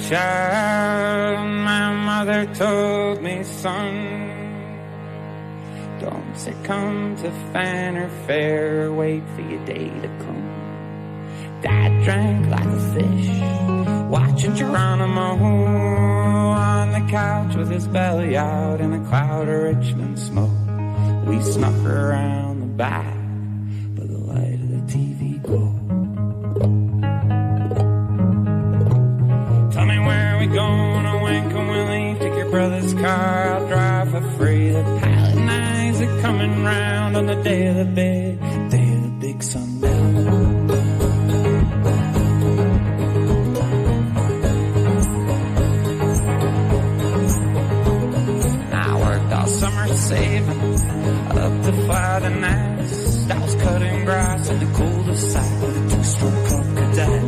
child, my mother told me, son, don't succumb to fine or fair, wait for your day to come. Dad drank like a fish, watching Geronimo on the couch with his belly out in a cloud of Richmond smoke. We snuck around the back by the light of the TV glow. Tell me where we going, a wink and Willie. Take your brother's car, I'll drive for free. The pilot and I's are coming round on the day of the big sundown. Summer saving up to fly the nest. I was cutting grass in the coldest side with a two-stroke Club Cadet.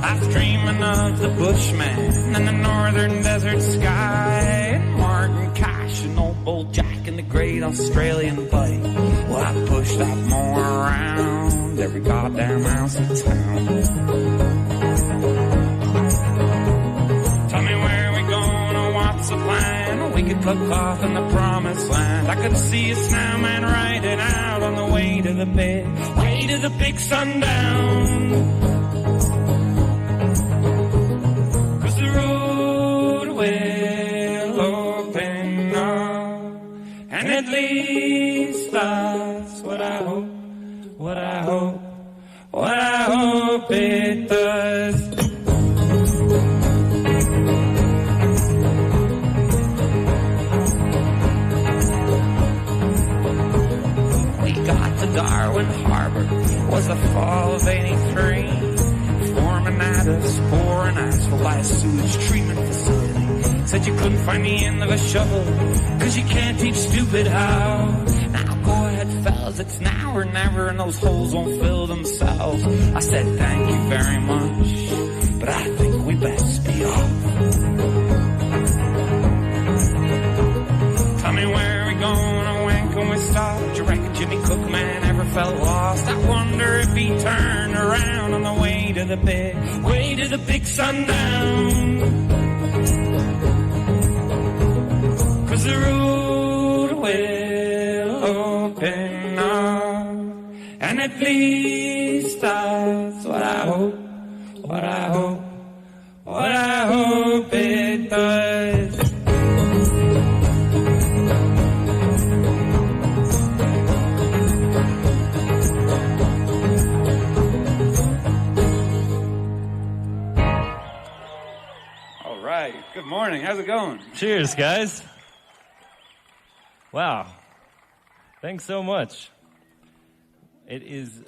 I was dreaming of the Bushman and the northern desert sky, and Martin Cash and old Bull Jack and the great Australian bite. Well, I pushed that mower around every goddamn ounce of town. Tell me where we going or what's the plan? We could cook off in the promised land. I could see a snowman riding out on the way to the big sundown. 'Cause the road will open up, and at least that's what I hope, what I hope, what I hope it does. Darwin Harbor was the fall of '83. Foreman at us, pouring asphalt by a sewage treatment facility. Said you couldn't find the end of a shovel, 'cause you can't teach stupid how. Now go ahead, fellas, it's now or never, and those holes won't fill themselves. I said thank you very much, but I think we best be off. Tell me where we going, or when can we stop? Do you reckon Jimmy Cookman ever felt lost? I wonder if he turned around on the way to the big sundown. 'Cause the road will open up, and at least that's what I hope, what I hope, what I hope it does. Good morning. How's it going? Cheers, guys. Wow. Thanks so much. It is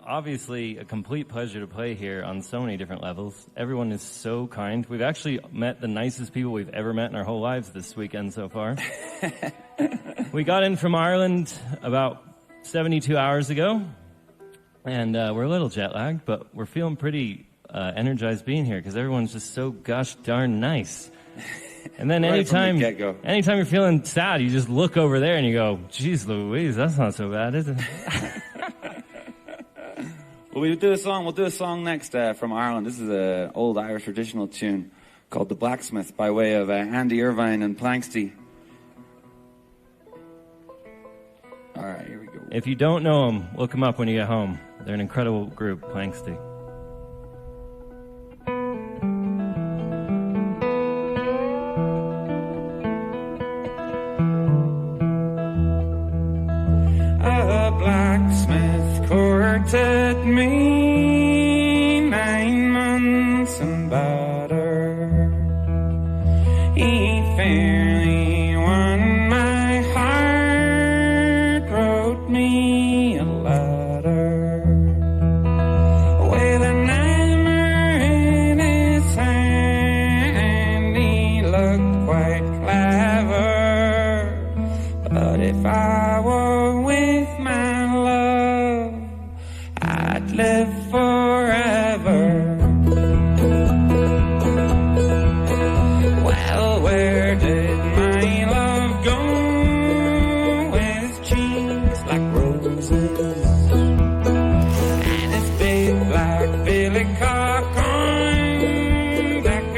obviously a complete pleasure to play here on so many different levels. Everyone is so kind. We've actually met the nicest people we've ever met in our whole lives this weekend so far. We got in from Ireland about 72 hours ago, and we're a little jet lagged, but we're feeling pretty energized being here because everyone's just so gosh darn nice. And then anytime you're feeling sad, you just look over there and you go, geez Louise, that's not so bad, is it? Well, we'll do a song next from Ireland. This is an old Irish traditional tune called The Blacksmith by way of Andy Irvine and Planksty. All right, here we go. If you don't know them, look them up when you get home. They're an incredible group, Planksty. Blacksmith courted me 9 months and better. He fairly won my heart, wrote me a letter with an hammer in his hand. He looked quite clever, but if I were with my live forever. Well, where did my love go? With cheeks like roses and his big black billy cock on deck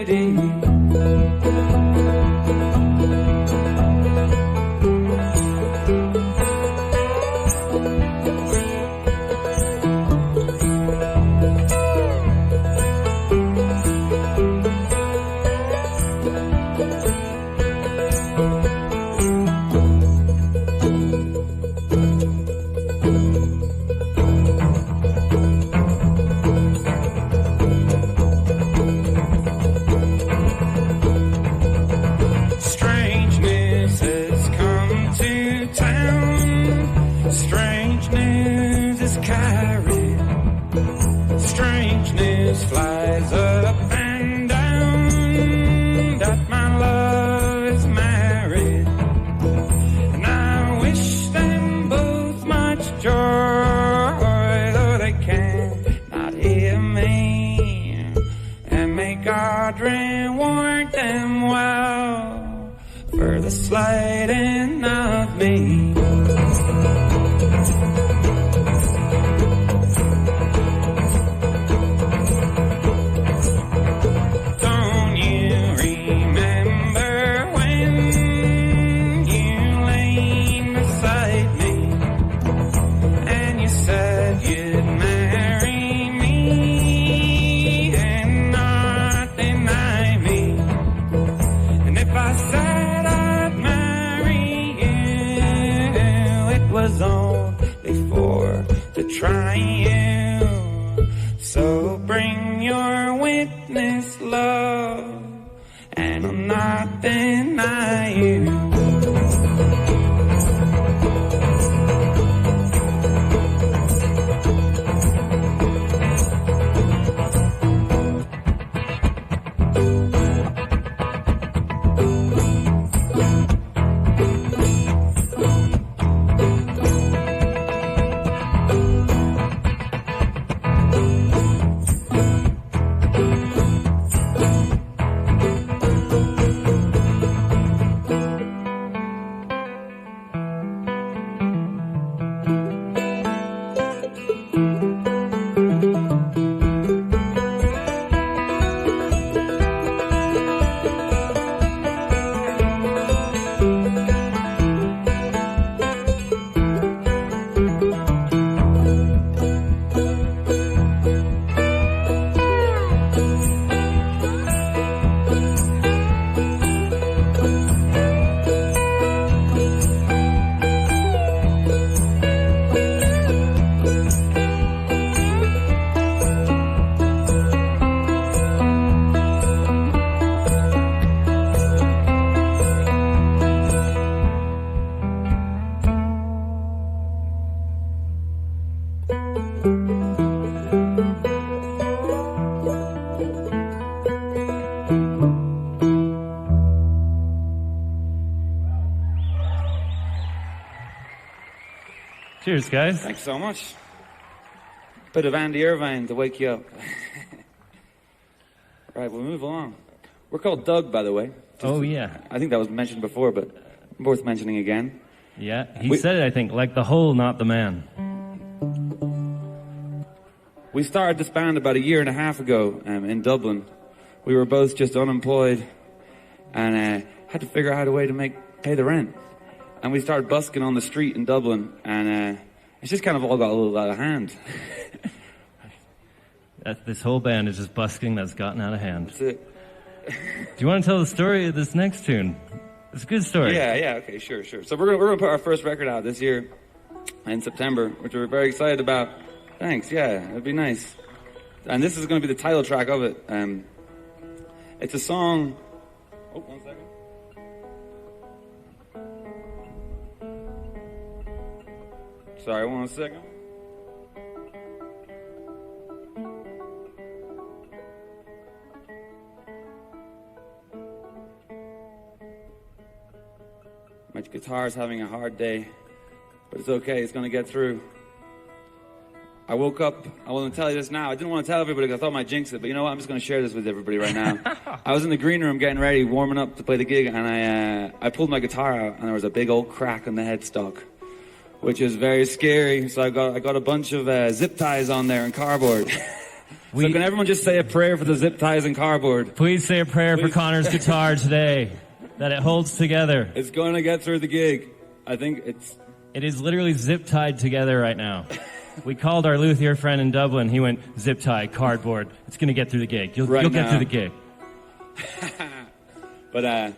city. Strangeness has come to town. Strange news is carried. Strangeness flies up and down. That my love is married. And I wish them both much joy, though they cannot hear me. And may God reward them well for the slighting of me. Don't you remember when you lay beside me and you said you'd marry me and not deny me? And if I said I'd marry you, it was only for to try you. So bring your witness, love, and I'll not deny you. Cheers, guys. Thanks so much. Bit of Andy Irvine to wake you up. Right, we'll move along. We're called Doug, by the way. Oh, yeah. I think that was mentioned before, but worth mentioning again. Yeah, he said it, I think, like the whole, not the man. We started this band about 1.5 years ago in Dublin. We were both just unemployed and had to figure out a way to pay the rent. And we started busking on the street in Dublin, and it's just kind of all got a little out of hand. This whole band is just busking that's gotten out of hand. That's it. Do you want to tell the story of this next tune? It's a good story. Yeah, okay, sure. So we're gonna put our first record out this year in September, which we're very excited about. Thanks, yeah, it'd be nice. And this is gonna be the title track of it. It's a song. Oh, 1 second. Sorry, 1 second. My guitar's having a hard day, but it's okay, it's gonna get through. I woke up, I want to tell you this now. I didn't want to tell everybody because I thought I might jinx it, but you know what? I'm just going to share this with everybody right now. I was in the green room getting ready, warming up to play the gig, and I pulled my guitar out, and there was a big old crack on the headstock, which is very scary. So I got a bunch of zip ties on there and cardboard. So can everyone just say a prayer for the zip ties and cardboard? Please say a prayer for Connor's guitar today, that it holds together. It's going to get through the gig. I think It is literally zip tied together right now. We called our luthier friend in Dublin. He went, zip tie, cardboard. It's going to get through the gig. You'll get through the gig. But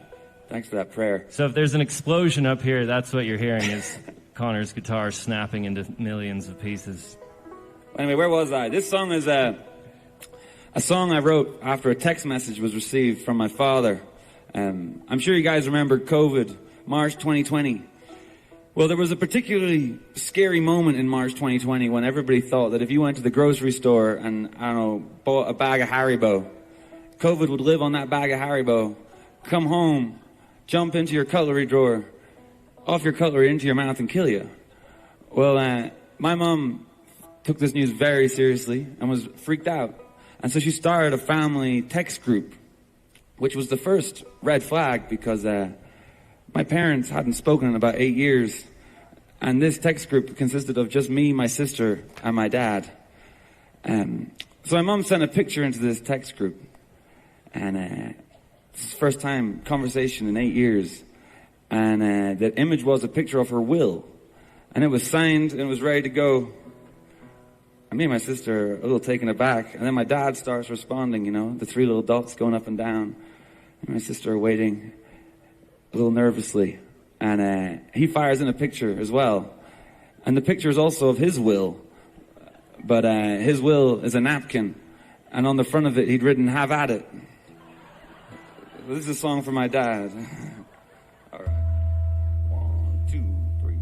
thanks for that prayer. So if there's an explosion up here, that's what you're hearing is Connor's guitar snapping into millions of pieces. Anyway, where was I? This song is a song I wrote after a text message was received from my father. I'm sure you guys remember COVID, March 2020. Well, there was a particularly scary moment in March 2020 when everybody thought that if you went to the grocery store and, I don't know, bought a bag of Haribo, COVID would live on that bag of Haribo, come home, jump into your cutlery drawer, off your cutlery into your mouth and kill you. Well, my mum took this news very seriously and was freaked out. And so she started a family text group, which was the first red flag because my parents hadn't spoken in about 8 years. And this text group consisted of just me, my sister, and my dad. So my mum sent a picture into this text group. And this is the first time conversation in 8 years. And the image was a picture of her will. And it was signed and it was ready to go. And me and my sister are a little taken aback. And then my dad starts responding, you know, the 3 little dots going up and down. And my sister are waiting a little nervously. And he fires in a picture as well. And the picture is also of his will. But his will is a napkin. And on the front of it, he'd written, "Have at it." This is a song for my dad. All right. 1, 2, 3.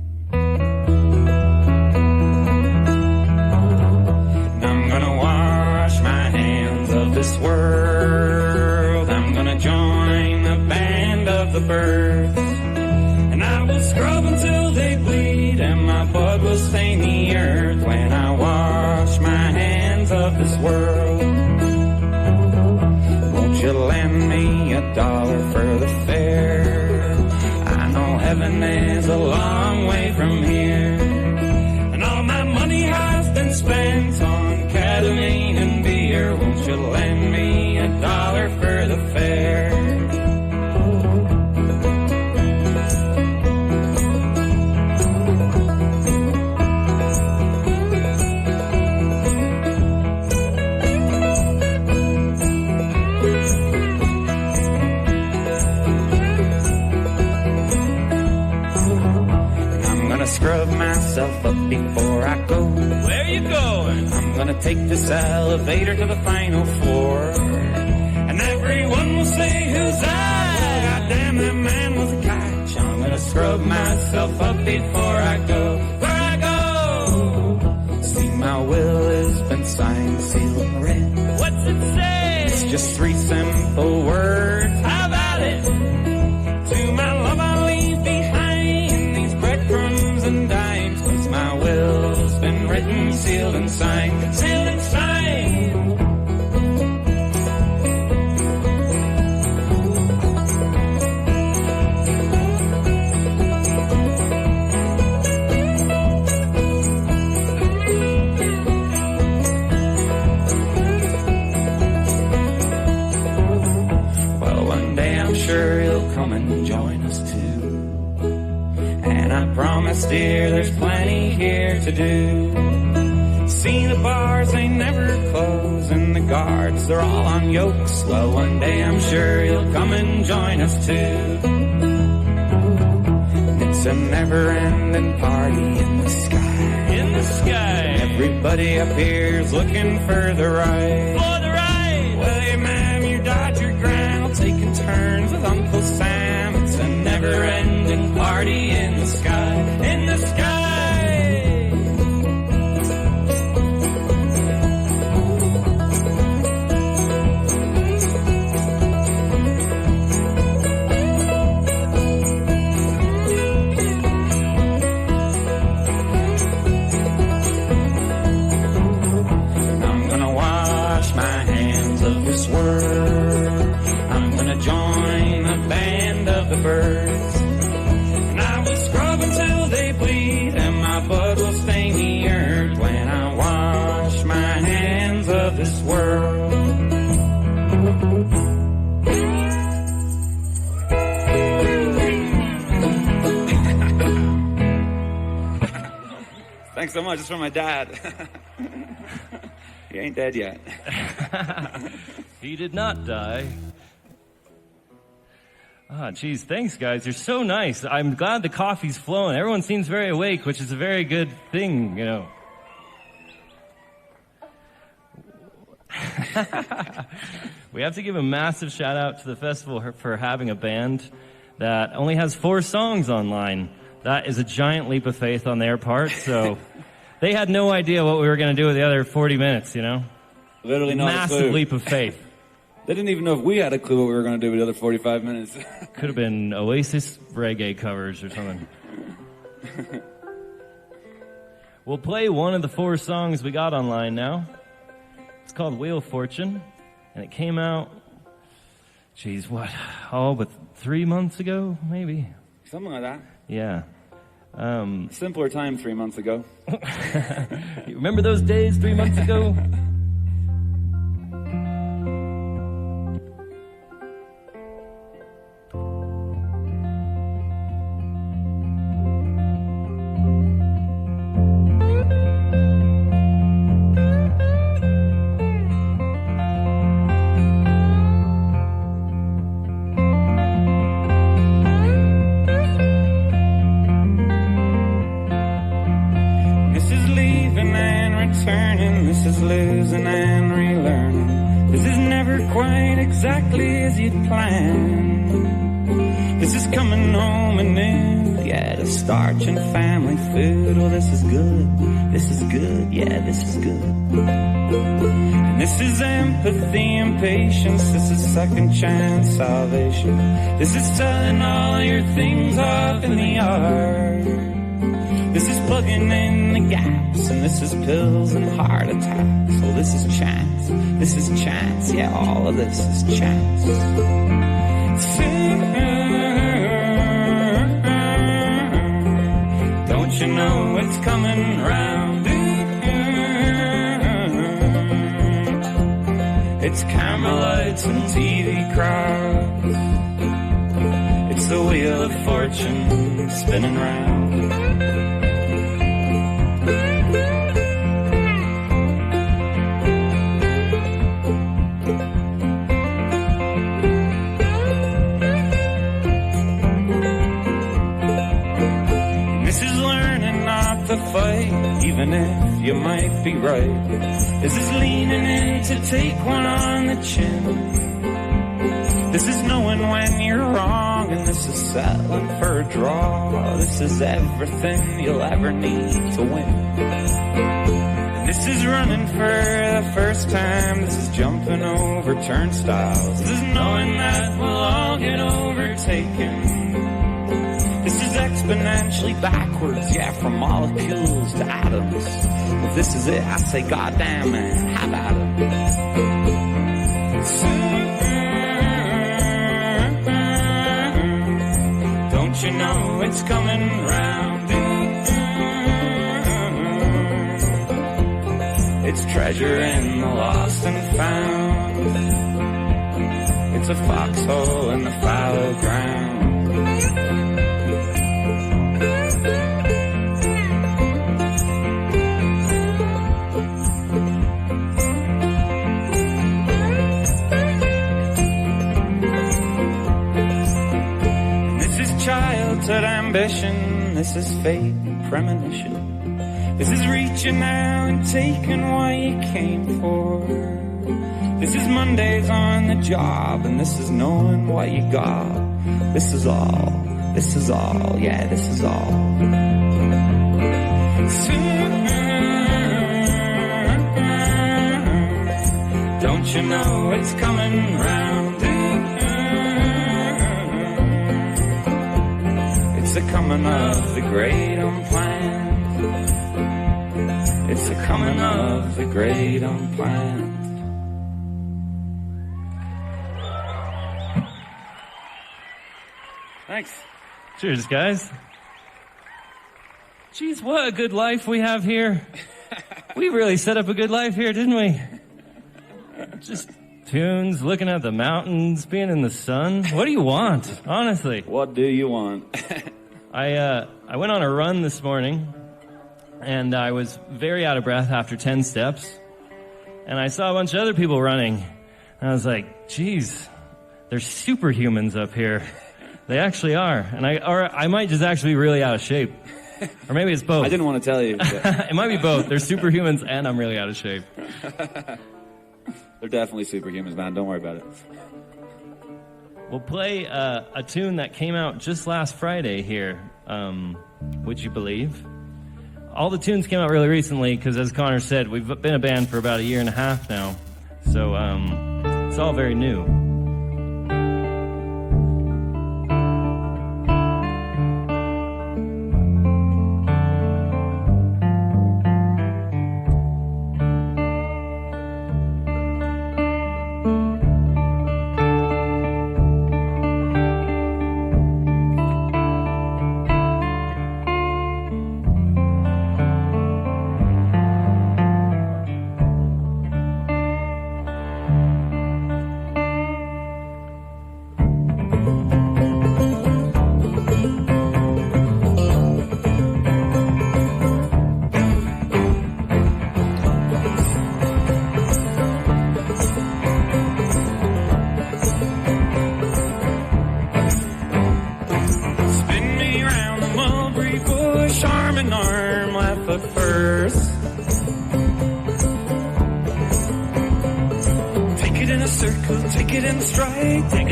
I'm gonna wash my hands of this world. I'm gonna join the band of the birds. And I will scrub until they bleed, and my blood will stain the earth when I wash my hands of this world. Won't you lend me $1 for the fare? I know heaven is a long way from here, and all my money has been spent on ketamine and beer. Won't you lend me $1 for the fare? Scrub myself up before I go. Where you going? I'm gonna take this elevator to the final floor, and everyone will say, "Who's that?" Goddamn, that man was a catch. I'm gonna scrub myself up before I go. Where I go? See, my will has been signed, sealed, and read. What's it say? It's just 3 simple words. How about it? To my love I leave behind these breadcrumbs and dimes, 'cause my will's been written, sealed and signed, sealed and signed. Well, one day I'm sure he'll come and join us too. And I promise, dear, there's plenty here to do. See, the bars, they never close, and the guards, they're all on yokes. Well, one day I'm sure he'll come and join us too. It's a never-ending party in the sky. In the sky. Everybody up here's looking for the ride. For the ride. Well, hey, ma'am, you dodge your ground, taking turns with Uncle Sam. It's a never-ending party in the sky. In the sky. I'm gonna wash my hands of this world. I'm gonna join the so much. It's from my dad. He ain't dead yet. He did not die. Ah, geez, thanks, guys. You're so nice. I'm glad the coffee's flowing. Everyone seems very awake, which is a very good thing, you know. We have to give a massive shout out to the festival for having a band that only has 4 songs online. That is a giant leap of faith on their part, so they had no idea what we were going to do with the other 40 minutes, you know? Literally not a Massive clue. leap of faith. They didn't even know if we had a clue what we were going to do with the other 45 minutes. Could have been Oasis reggae covers or something. We'll play one of the 4 songs we got online now. It's called Wheel of Fortune, and it came out, geez, what? Oh, but 3 months ago, maybe? Something like that. Yeah. Simpler time 3 months ago. You remember those days 3 months ago? Exactly as you'd planned. This is coming home anew. Yeah, the starch and family food. Oh, this is good. This is good. Yeah, this is good. And this is empathy and patience. This is second chance salvation. This is selling all your things off in the yard. This is plugging in the gaps, and this is pills and heart attacks. Well, this is chance. This is chance. Yeah, all of this is chance. Don't you know it's coming round? It's camera lights and TV crowds. It's the wheel of fortune spinning round. To fight, even if you might be right. This is leaning in to take one on the chin. This is knowing when you're wrong, and this is settling for a draw. This is everything you'll ever need to win. And this is running for the first time. This is jumping over turnstiles. This is knowing that we'll all get overtaken. This is exponentially backwards, yeah, from molecules to atoms. Well, this is it. I say, goddamn, man, how about it? Don't you know it's coming round? It's treasure in the lost and found. It's a foxhole in the fallow ground. Childhood ambition, this is fate, premonition. This is reaching out and taking what you came for. This is Mondays on the job, and this is knowing what you got. This is all, yeah, this is all. Don't you know it's coming round? It's the coming of the great unplanned. It's the coming of the great unplanned. Thanks. Cheers, guys. Jeez, what a good life we have here. We really set up a good life here, didn't we? Just tunes, looking at the mountains, being in the sun. What do you want, honestly? What do you want? I went on a run this morning, and I was very out of breath after 10 steps, and I saw a bunch of other people running, and I was like, geez, there's superhumans up here. They actually are. And I might just actually be really out of shape. Or maybe it's both. I didn't want to tell you. It might be both. They're superhumans and I'm really out of shape. They're definitely superhumans, man. Don't worry about it. We'll play a tune that came out just last Friday here. Would you believe? All the tunes came out really recently because, as Connor said, we've been a band for about a year and a half now. So it's all very new.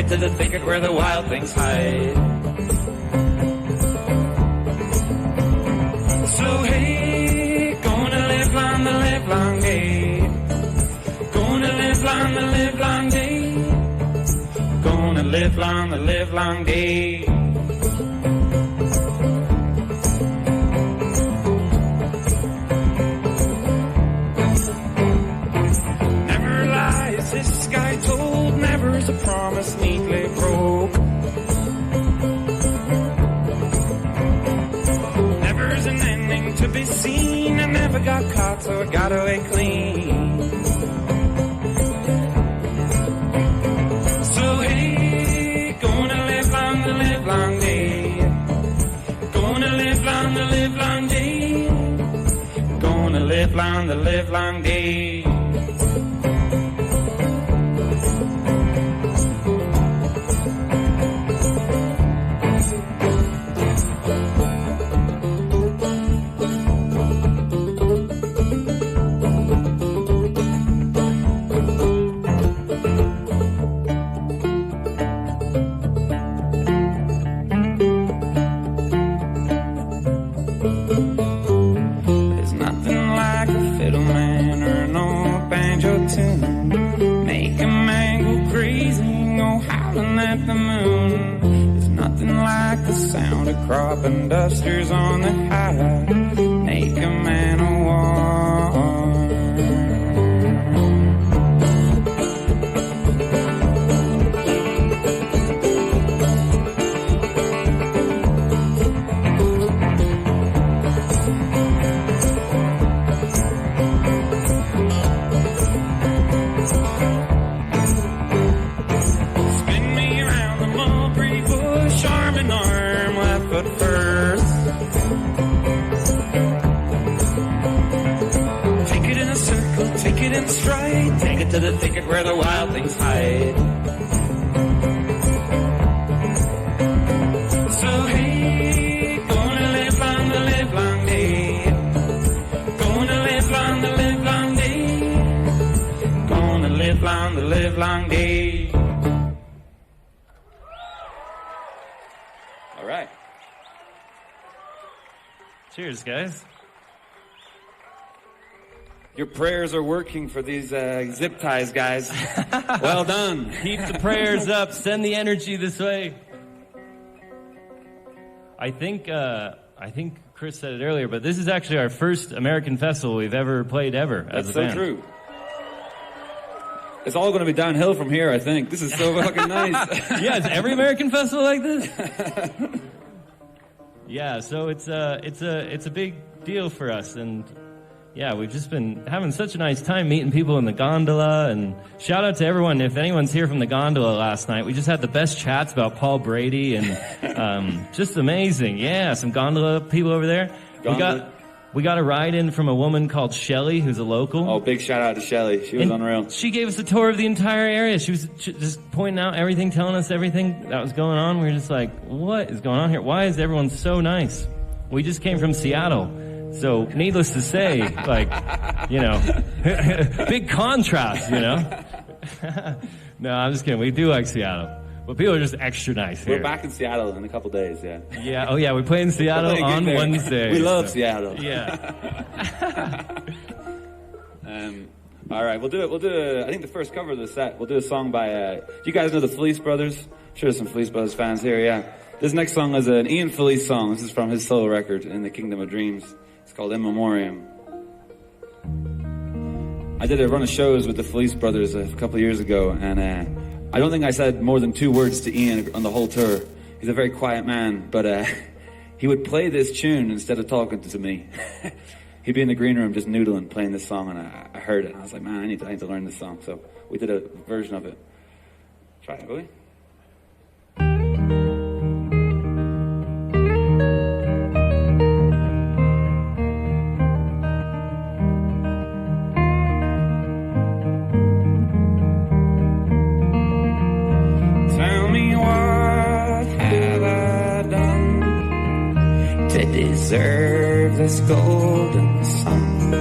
To the thicket where the wild things hide. So hey, gonna live on the live long day. Gonna live on the live long day. Gonna live on the live long day. Never lies this guy told, never's a promise neatly broke. Never's an ending to be seen. I never got caught, so I got away clean. So hey, gonna live long the live long day. Gonna live long the live long day. Gonna live long the live long day. Sound of crop and dusters on the high make a man a warm. Spin me around the mulberry bush, arm in arm, left foot first. Take it in a circle, take it in stride, take it to the thicket where the wild things hide. So hey, gonna live on the live long day. Gonna live on the live long day. Gonna live on the live long day. All right. Cheers, guys. Your prayers are working for these zip ties, guys. Well done. Keep the prayers up. Send the energy this way. I think Chris said it earlier, but this is actually our first American festival we've ever played ever as That's a so band. true. It's all going to be downhill from here, I think. This is so fucking nice. Yeah, is every American festival like this? Yeah, so it's a big deal for us, and yeah, we've just been having such a nice time meeting people in the gondola, and shout out to everyone. If anyone's here from the gondola last night, we just had the best chats about Paul Brady and just amazing. Yeah, some gondola people over there. We got a ride in from a woman called Shelly, who's a local. Oh, big shout out to Shelly. She was unreal. She gave us a tour of the entire area. She was just pointing out everything, telling us everything that was going on. We were just like, what is going on here? Why is everyone so nice? We just came from Seattle. So, needless to say, like, you know, big contrast, you know? No, I'm just kidding. We do like Seattle. But people are just extra nice here. We're back in Seattle in a couple days, yeah. Yeah, oh yeah, we play in Seattle on Wednesday. We love Seattle. Yeah. All right, we'll do I think the first cover of the set, we'll do a song by, do you guys know the Felice Brothers? I'm sure there's some Felice Brothers fans here, yeah. This next song is an Ian Felice song. This is from his solo record, In the Kingdom of Dreams. It's called In Memoriam. I did a run of shows with the Felice Brothers a couple of years ago, and I don't think I said more than 2 words to Ian on the whole tour. He's a very quiet man, but he would play this tune instead of talking to me. He'd be in the green room just noodling, playing this song, and I heard it, and I was like, man, I need to learn this song. So we did a version of it. Try it, will we? Deserve this golden sun,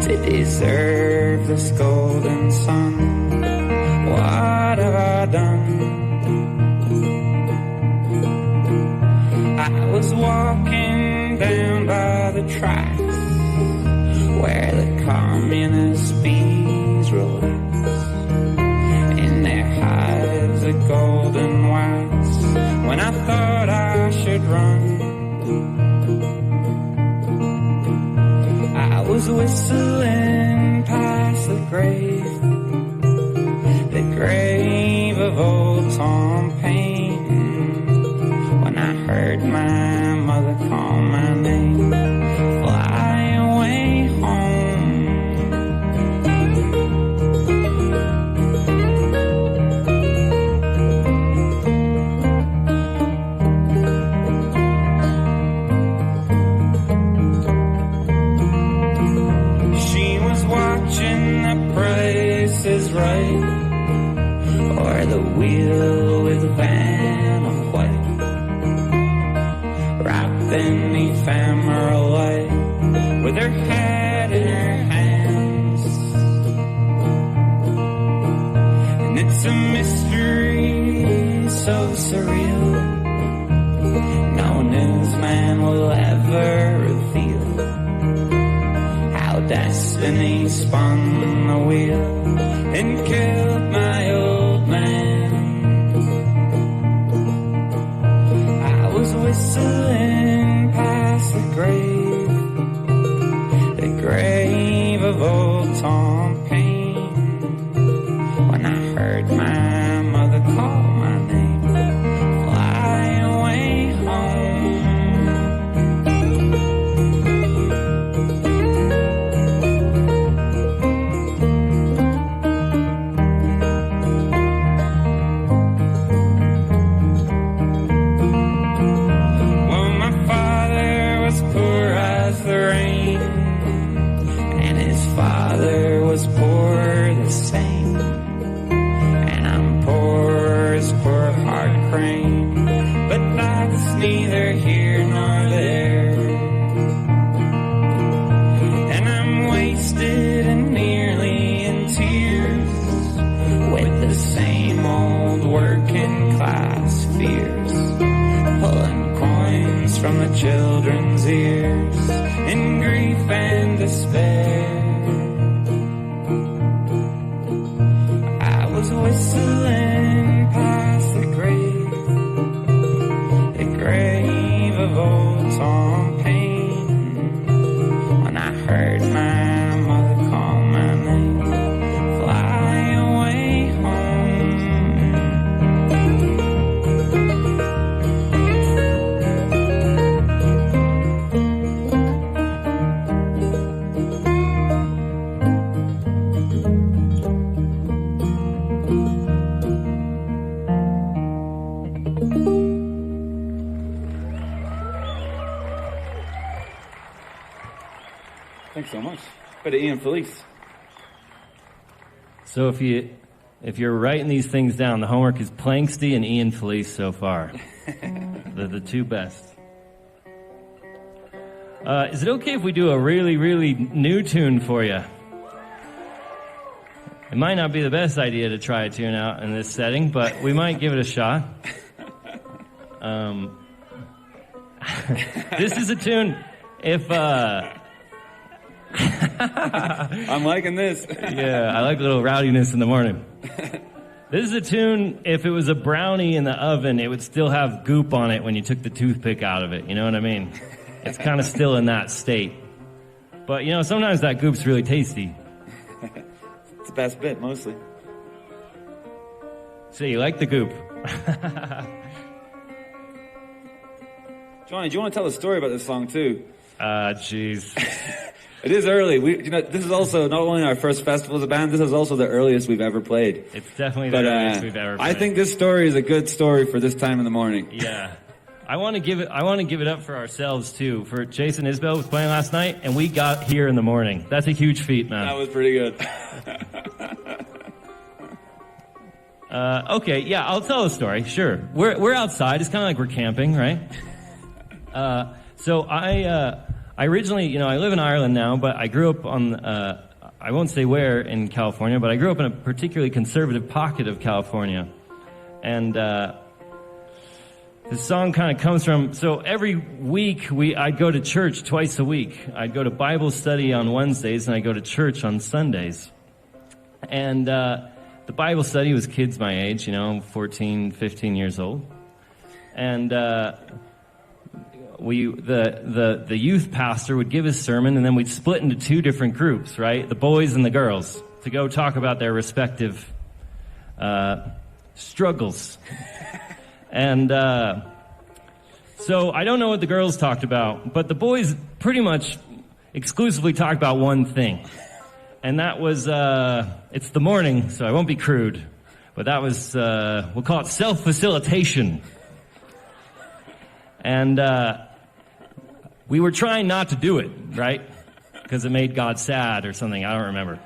to deserve this golden sun. What have I done? I was walking down by the tracks where the communist bees relax in their hives of golden wax. When I thought I should run, I was whistling past the grave of old Tom Paine, when I heard my mother call my name, fly away home. Is right, or the wheel with Vanna White, wrapped in ephemeral light, with her head in her hands. And it's a mystery so surreal, no newsman will ever reveal how destiny spun the wheel and killed my old man. I was whistling past the grave of old Tom Paine, when I heard my mother call my name, fly away home. Father was poor the same, and I'm poor as poor Hart Crane, but that's neither here nor there. And I'm wasted and nearly in tears, with the same old working class fears, pulling coins from the children's ears in grief and despair. Whistling past the grave of old Tom Paine, when I heard my mother call my name, fly away home. Thanks so much. Bit of Ian Felice. So if you're writing these things down, the homework is Planksty and Ian Felice so far. They're the two best. Is it okay if we do a really, really new tune for you? It might not be the best idea to try a tune out in this setting, but we might give it a shot. This is a tune, if... I'm liking this. Yeah, I like a little rowdiness in the morning. This is a tune, if it was a brownie in the oven, it would still have goop on it when you took the toothpick out of it, you know what I mean? It's kind of still in that state. But, you know, sometimes that goop's really tasty. It's the best bit, mostly. So you like the goop. Johnny, do you want to tell a story about this song, too? Jeez. It is early. This is also not only our first festival as a band, this is also the earliest we've ever played. It's definitely the earliest we've ever played. I think this story is a good story for this time in the morning. Yeah. I want to give it up for ourselves too. For Jason Isbell was playing last night and we got here in the morning. That's a huge feat, man. That was pretty good. Okay, yeah, I'll tell a story. Sure. We're outside. It's kind of like we're camping, right? So I originally, you know, I live in Ireland now, but I grew up on, I won't say where in California, but I grew up in a particularly conservative pocket of California. And the song kind of comes from, so every week I'd go to church twice a week. I'd go to Bible study on Wednesdays and I'd go to church on Sundays. And the Bible study was kids my age, you know, 14, 15 years old. And the youth pastor would give his sermon, and then we'd split into two different groups, right? The boys and the girls, to go talk about their respective struggles. And so I don't know what the girls talked about, but the boys pretty much exclusively talked about one thing. And that was, it's the morning, so I won't be crude, but that was, we'll call it self-facilitation. And we were trying not to do it, right? Because it made God sad or something, I don't remember.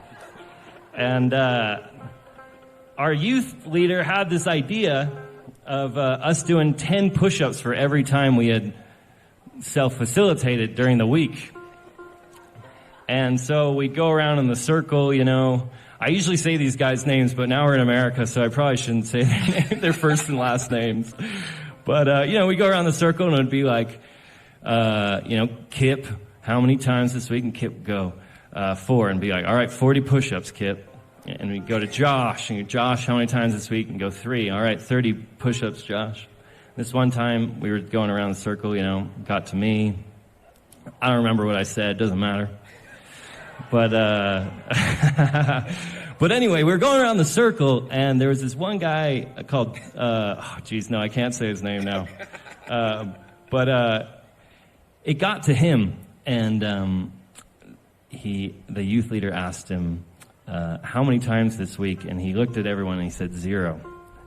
And our youth leader had this idea of us doing 10 push-ups for every time we had self-facilitated during the week. And so we'd go around in the circle, you know. I usually say these guys' names, but now we're in America, so I probably shouldn't say their first and last names. But, you know, we go around the circle and it'd be like, you know, Kip, how many times this week? And Kip would go, 4, and be like, all right, 40 push-ups, Kip. And we'd go to Josh, and Josh, how many times this week? And go 3. All right, 30 push-ups, Josh. This one time we were going around the circle, you know, got to me. I don't remember what I said, doesn't matter. But, but anyway, we were going around the circle, and there was this one guy called, I can't say his name now. But it got to him, and the youth leader asked him, how many times this week? And he looked at everyone and he said 0.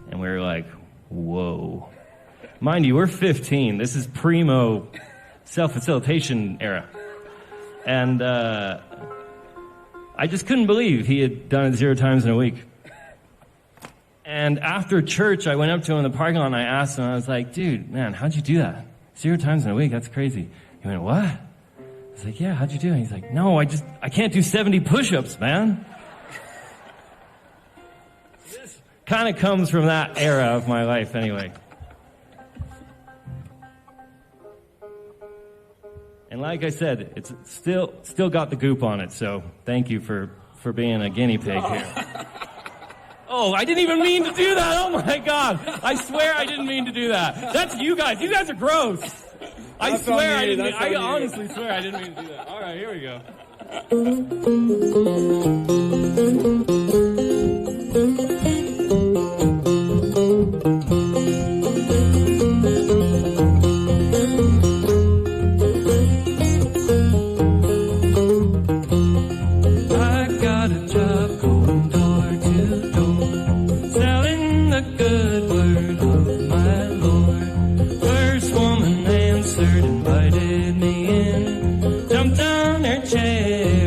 And we were like, whoa. Mind you, we're 15. This is primo self-facilitation era. And I just couldn't believe he had done it 0 times in a week. And after church, I went up to him in the parking lot and I asked him, I was like, dude, man, how'd you do that? 0 times in a week? That's crazy. He went, what? I was like, yeah, how'd you do it? He's like, no, I can't do 70 push-ups, man. This kind of comes from that era of my life anyway. And like I said, it's still got the goop on it, so thank you for being a guinea pig here. Oh, I didn't even mean to do that. Oh my God. I swear I didn't mean to do that. That's you guys. You guys are gross. I swear I didn't. I honestly swear I didn't mean to do that. All right, here we go. I got a job going door to door, selling the good word of my Lord. First woman answered, invited me in, jumped on her chair.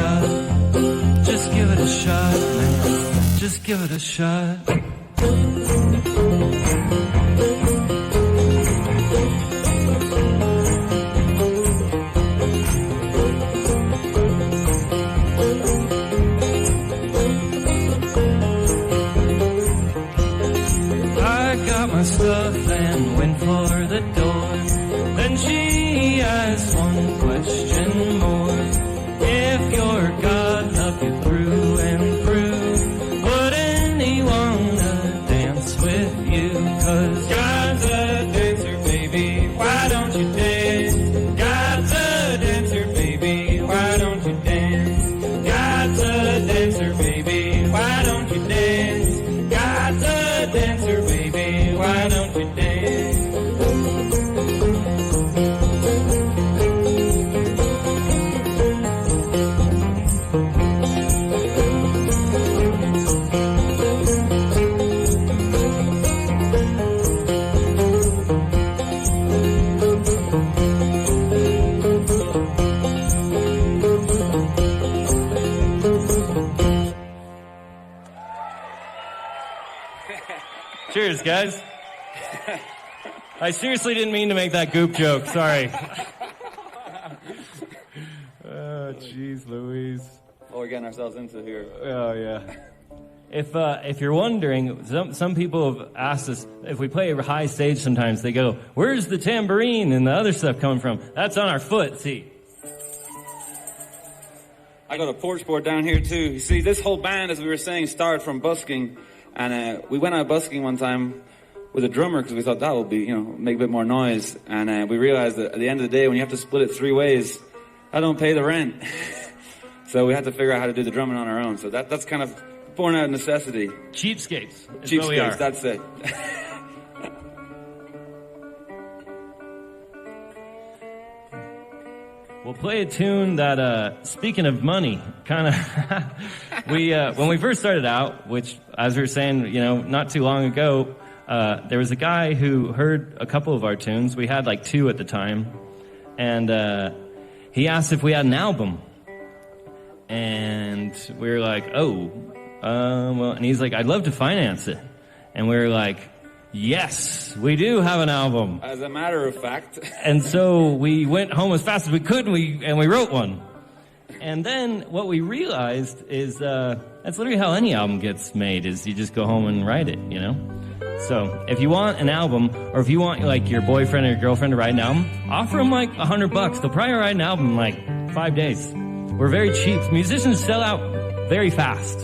shot. Just give it a shot, man. Just give it a shot. Stuff and went for the door. Then she asked one question more. If your God loved you through and through, would anyone dance with you? 'Cause God's a dancer, baby, why don't you dance? God's a dancer, baby, why don't you dance? God's a dancer, baby, why don't you dance? God's a dancer, baby, why don't you dance? Cheers, guys. I seriously didn't mean to make that goop joke. Sorry. Oh, jeez, Louise. What we're getting ourselves into here. Oh, yeah. If you're wondering, some people have asked us, if we play a high stage sometimes, they go, where's the tambourine and the other stuff coming from? That's on our foot, see. I got a porch board down here too. You see, this whole band, as we were saying, started from busking. And we went out busking one time with a drummer because we thought that would be, make a bit more noise. And we realized that at the end of the day, when you have to split it 3 ways, that don't pay the rent. So we had to figure out how to do the drumming on our own. So that's kind of born out of necessity. Cheapskates. Cheapskates, that's it. We'll play a tune that, speaking of money, kind of, when we first started out, which, as we were saying, not too long ago, there was a guy who heard a couple of our tunes. We had like 2 at the time. And he asked if we had an album. And we were like, and he's like, I'd love to finance it. And we were like, yes, we do have an album. As a matter of fact. And so we went home as fast as we could, and we wrote one. And then what we realized is that's literally how any album gets made, is you just go home and write it, So if you want an album, or if you want like your boyfriend or your girlfriend to write an album, offer them like $100. They'll probably write an album in like 5 days. We're very cheap. Musicians sell out very fast,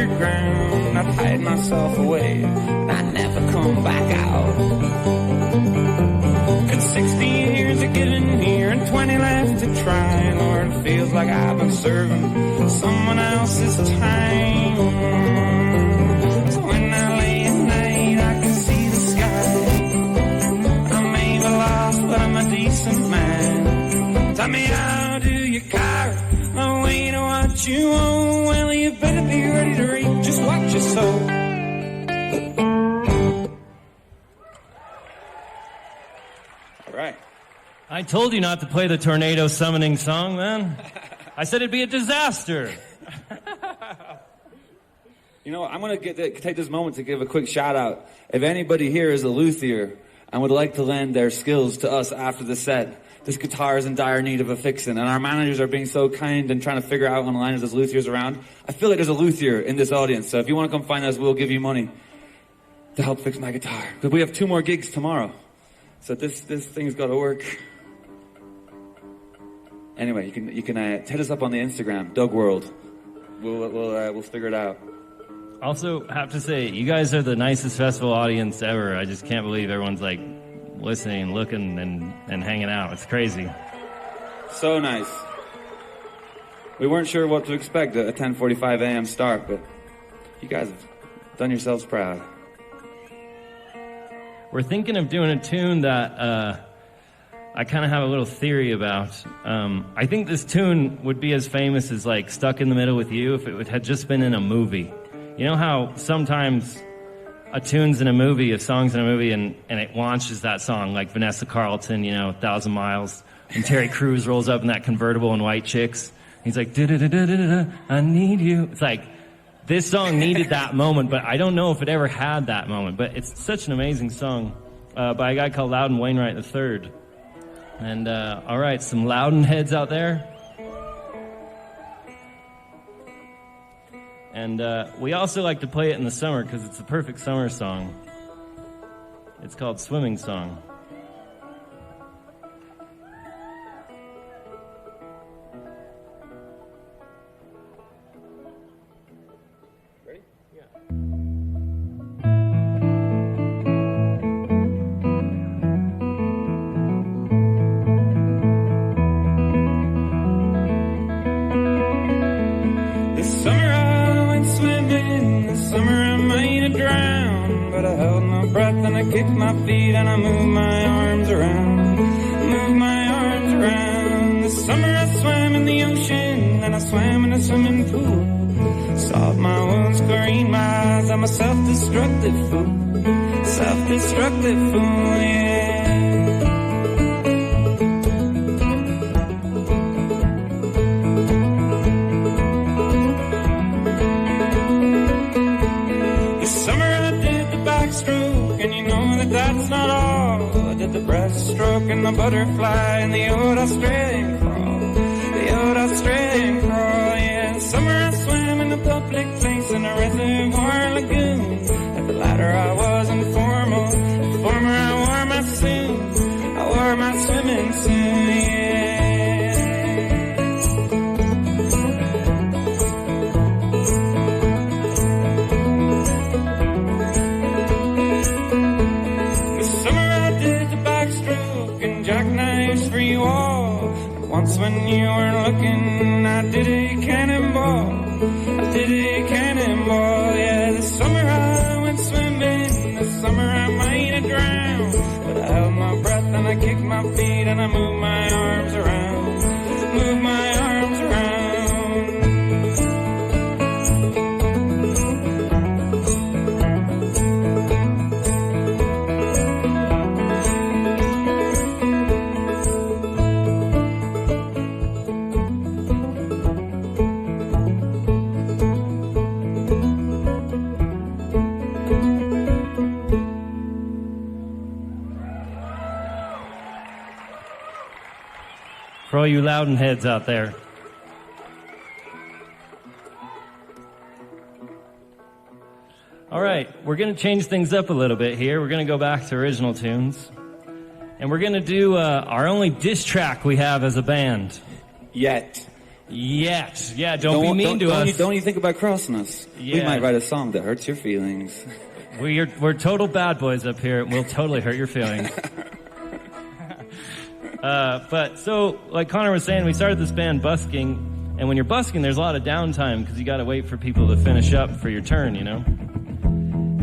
underground. I'd hide myself away, and I'd never come back out. Got 60 years of giving here and 20 left to try. Lord, it feels like I've been serving someone else's time. So when I lay at night, I can see the sky. I may be lost, but I'm a decent man. Tell me, how do you carve a way to what you own? Well, you better be ready to reap just what you sow. All right. I told you not to play the tornado summoning song, man. I said it'd be a disaster. You know, I'm going to take this moment to give a quick shout out. If anybody here is a luthier and would like to lend their skills to us after the set, this guitar is in dire need of a fixing, and our managers are being so kind and trying to figure out online if there's luthiers around. I feel like there's a luthier in this audience, so if you want to come find us, we'll give you money to help fix my guitar. But we have 2 more gigs tomorrow, so this thing's got to work. Anyway, you can hit us up on the Instagram, Doug World. We'll figure it out. Also, have to say, you guys are the nicest festival audience ever. I just can't believe everyone's like listening, looking, and hanging out. It's crazy. So nice. We weren't sure what to expect at a 10:45 a.m. start, but you guys have done yourselves proud. We're thinking of doing a tune that I kind of have a little theory about. I think this tune would be as famous as like Stuck in the Middle with You if it had just been in a movie. You know how sometimes a tune's in a movie, a song's in a movie, and it launches that song, like Vanessa Carlton, 1,000 Miles, and Terry Crews rolls up in that convertible in White Chicks. He's like, da-da-da-da-da-da, I need you. It's like, this song needed that moment, but I don't know if it ever had that moment. But it's such an amazing song by a guy called Loudon Wainwright III. And, all right, some Loudon heads out there. And we also like to play it in the summer because it's the perfect summer song. It's called Swimming Song. Ready? Yeah. This summer I went swimming, this summer I might have drowned, but I held my breath and I kicked my feet and I moved my arms around, moved my arms around. This summer I swam in the ocean and I swam in a swimming pool, solved my wounds, cleaned my eyes, I'm a self-destructive fool, self-destructive fool, yeah. That's not all. I did the breaststroke and the butterfly and the old Australian crawl, the old Australian crawl, yeah. In summer I swam in a public place in a reservoir lagoon. At the latter I was informal, the former I wore my suit, I wore my swimming suit, yeah. Jackknives for you all. And once when you weren't looking, I did a cannonball. I did a cannonball, yeah. This summer I went swimming. This summer I might have drowned, but I held my breath and I kicked my feet and I moved my arms around, moved my arms around. For all you Loudon heads out there. All right, we're going to change things up a little bit here. We're going to go back to original tunes. And we're going to do our only diss track we have as a band. Yet. Yet. Yeah, don't be mean to us. Don't you think about crossing us? Yeah. We might write a song that hurts your feelings. We're total bad boys up here. We'll totally hurt your feelings. But so, like Connor was saying, we started this band busking. And when you're busking, there's a lot of downtime because you got to wait for people to finish up for your turn, you know?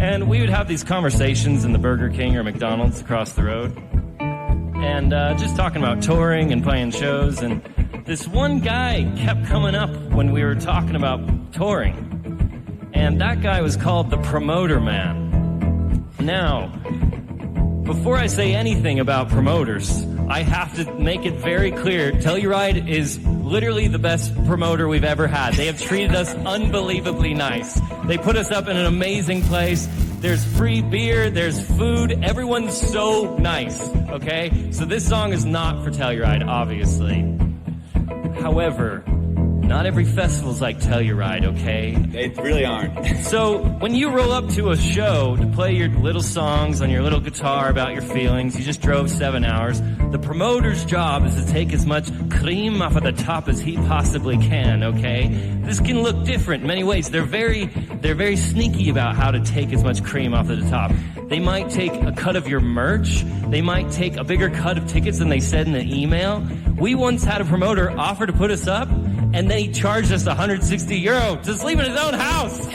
And we would have these conversations in the Burger King or McDonald's across the road. And just talking about touring and playing shows. And this one guy kept coming up when we were talking about touring. And that guy was called the Promoter Man. Now, before I say anything about promoters, I have to make it very clear, Telluride is literally the best promoter we've ever had. They have treated us unbelievably nice. They put us up in an amazing place. There's free beer, there's food. Everyone's so nice, okay? So this song is not for Telluride, obviously. However, not every festival's like Telluride, okay? They really aren't. So when you roll up to a show to play your little songs on your little guitar about your feelings, you just drove 7 hours, the promoter's job is to take as much cream off of the top as he possibly can, okay? This can look different in many ways. They're very sneaky about how to take as much cream off of the top. They might take a cut of your merch. They might take a bigger cut of tickets than they said in the email. We once had a promoter offer to put us up, and then he charged us €160 to sleep in his own house.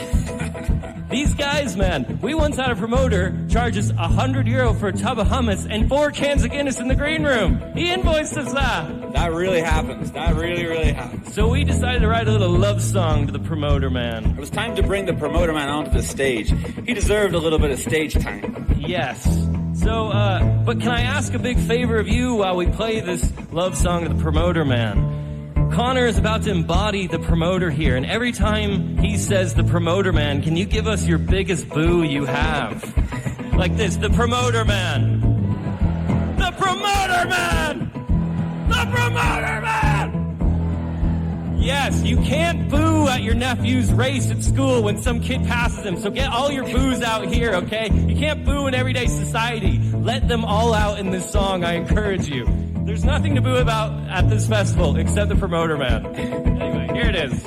These guys, man, we once had a promoter charge us €100 for a tub of hummus and 4 cans of Guinness in the green room. He invoiced us that. That really happens. That really, really happens. So we decided to write a little love song to the Promoter Man. It was time to bring the Promoter Man onto the stage. He deserved a little bit of stage time. Yes. So, but can I ask a big favor of you while we play this love song to the Promoter Man? Connor is about to embody the promoter here, and every time he says the Promoter Man, can you give us your biggest boo you have? Like this, the Promoter Man. The Promoter Man! The Promoter Man! Yes, you can't boo at your nephew's race at school when some kid passes him, so get all your boos out here, okay? You can't boo in everyday society. Let them all out in this song, I encourage you. There's nothing to boo about at this festival except the Promoter Man. Anyway, here it is.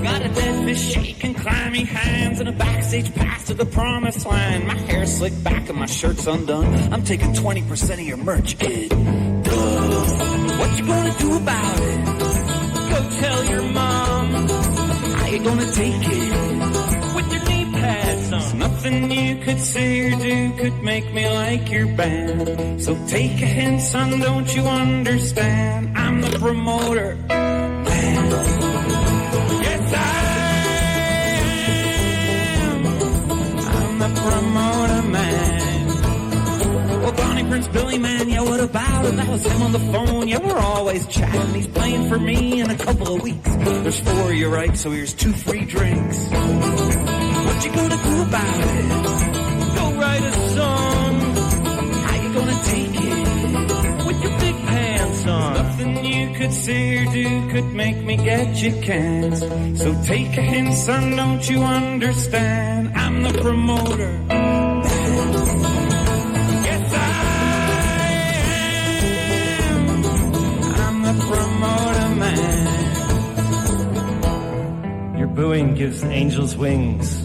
Got a dead fish shaking, clammy hands, and a backstage pass to the promised land. My hair's slicked back and my shirt's undone. I'm taking 20% of your merch, kid. What you gonna do about it? Go tell your mom. How you gonna take it? With your knee pads on. Nothing you could say or do could make me like your band. So take a hint, son, don't you understand? I'm the Promoter Man. Yes, I am. I'm the Promoter Man. Well, Bonnie Prince Billy, man, yeah, what about him? That was him on the phone, yeah, we're always chatting. He's playing for me in a couple of weeks. There's 4 of you, right, so here's 2 free drinks. What you gonna do about it? Go write a song. How you gonna take it? With your big pants on. Nothing you could say or do could make me get you cans. So take a hint, son, don't you understand? I'm the Promoter. Promoter Man. Your booing gives angels wings.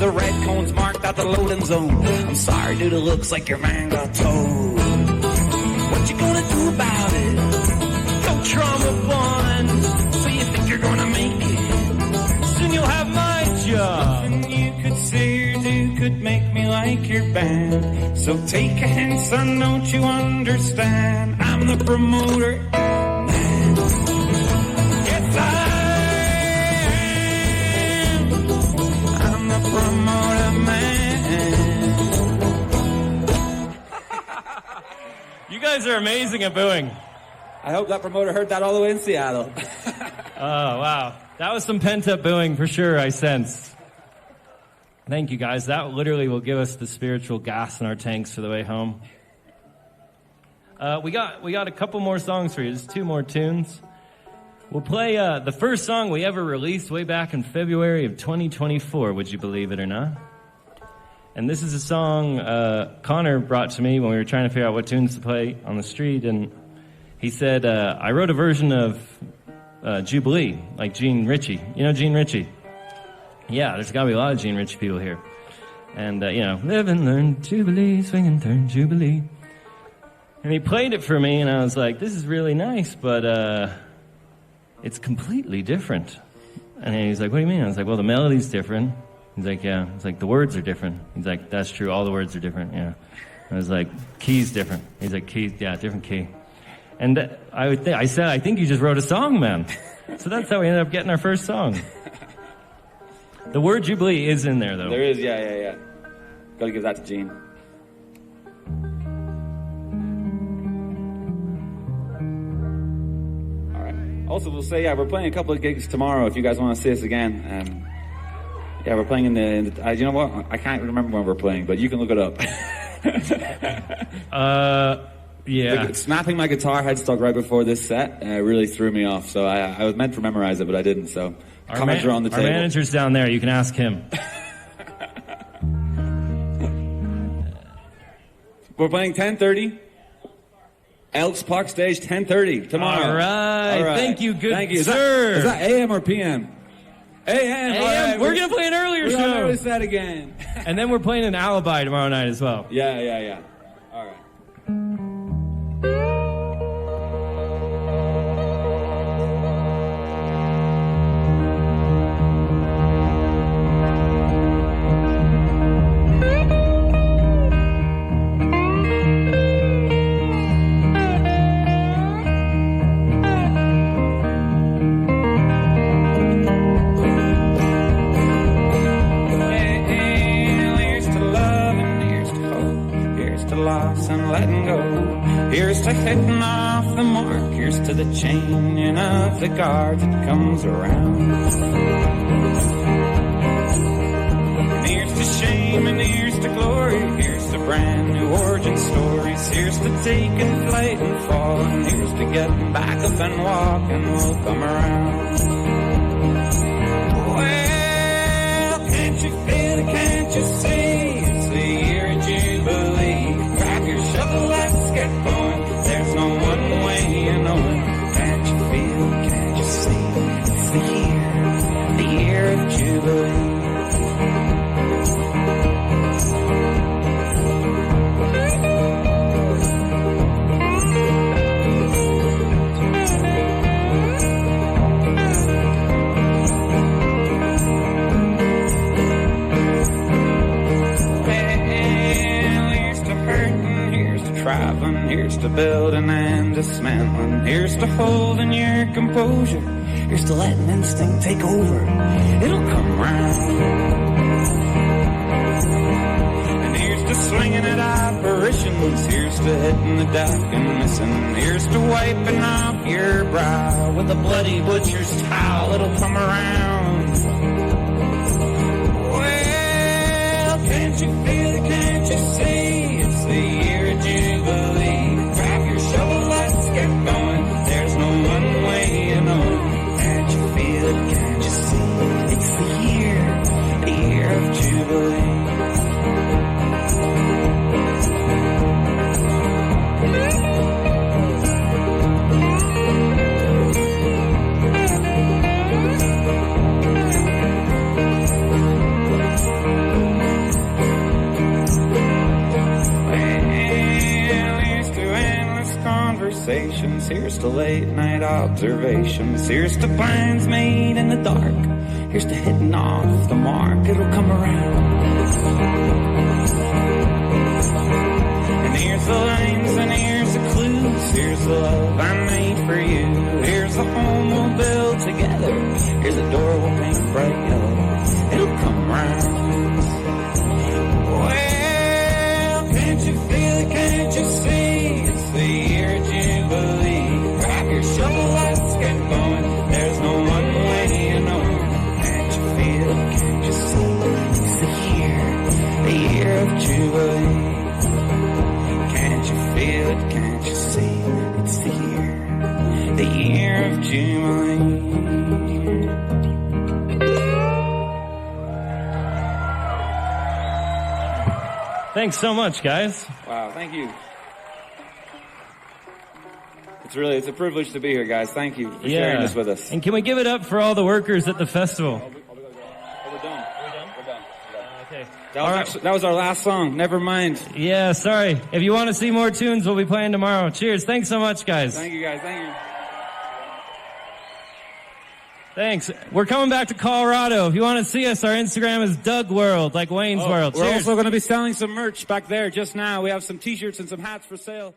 The red cone's marked out the loading zone. I'm sorry, dude, it looks like your van got towed. What you gonna do about it? Go trauma bond. So you think you're gonna make it? Soon you'll have my job. Nothing you could say or do could make me like your band. So take a hint, son, don't you understand? I'm the Promoter. promoter man. You guys are amazing at booing. I hope that promoter heard that all the way in Seattle. Oh, wow. That was some pent-up booing for sure, I sense. Thank you, guys. That literally will give us the spiritual gas in our tanks for the way home. We got a couple more songs for you. Just 2 more tunes. We'll play the first song we ever released way back in February of 2024, would you believe it or not? And this is a song Connor brought to me when we were trying to figure out what tunes to play on the street. And he said, I wrote a version of Jubilee, like Gene Ritchie. You know Gene Ritchie? Yeah, there's got to be a lot of Gene Ritchie people here. And, live and learn, Jubilee, swing and turn, Jubilee. And he played it for me, and I was like, this is really nice, but it's completely different. And he's like, what do you mean? I was like, well, the melody's different. He's like, yeah. It's like, the words are different. He's like, that's true, all the words are different, yeah. I was like, key's different. He's like, keys, yeah, different key. And I said, I think you just wrote a song, man. So that's how we ended up getting our first song. The word Jubilee is in there, though. There is, yeah. Gotta give that to Gene. All right. Also, we'll say, we're playing a couple of gigs tomorrow if you guys want to see us again. We're playing in the you know what? I can't remember when we're playing, but you can look it up. Yeah. Snapping my guitar headstock right before this set really threw me off, so I was meant to memorize it, but I didn't, so comments are on the table. Our manager's down there, you can ask him. We're playing 10:30. Elks Park Stage, 10:30 tomorrow. All right. Thank you, good Thank you. sir. Is that AM or PM? AM. Right. We're going to play an earlier show. show. We're set again. And then we're playing an Alibi tomorrow night as well. Yeah. All right. And letting go. Here's to hitting off the mark. Here's to the changing of the guard that comes around. And here's to shame and here's to glory. Here's to brand new origin stories. Here's to taking flight and falling. Here's to getting back up and walking. We'll come around. Well, can't you feel it? Can't you see? It's the year of Jubilee. Let's get going. There's no one way you know it. Can't you feel? Can't you see? It's the year of Jubilee. Traveling, here's to building and dismantling. Here's to holding your composure. Here's to letting instinct take over. It'll come round. And here's to swinging at apparitions. Here's to hitting the deck and missing. Here's to wiping off your brow with a bloody butcher's towel. It'll come around. Well, can't you feel it? Can't you see? It's the year of Jubilee. Grab your shovel, let's get going. There's no one way you know it. Can't you feel it? Can't you see? It's the year of Jubilee. Here's to late night observations. Here's to plans made in the dark. Here's to hitting off the mark. It'll come around. And here's the lines and here's the clues. Here's the love I made for you. Here's the home we'll build together. Here's the door we'll paint bright yellow. It'll come around. trouble, let's get going. There's no one way, you know. Can't you feel it? Can't you see? It's the year of Jubilee. Can't you feel it? Can't you see? It's the year of Jubilee. Thanks so much, guys. Wow, thank you. It's a privilege to be here, guys. Thank you for sharing this with us. And can we give it up for all the workers at the festival? We're done. We're done. Okay. That was our last song. Never mind. Yeah, sorry. If you want to see more tunes, we'll be playing tomorrow. Cheers. Thanks so much, guys. Thank you, guys. Thank you. Thanks. We're coming back to Colorado. If you want to see us, our Instagram is Doug World, like Wayne's World. We're Cheers. also going to be selling some merch back there just now. We have some t-shirts and some hats for sale.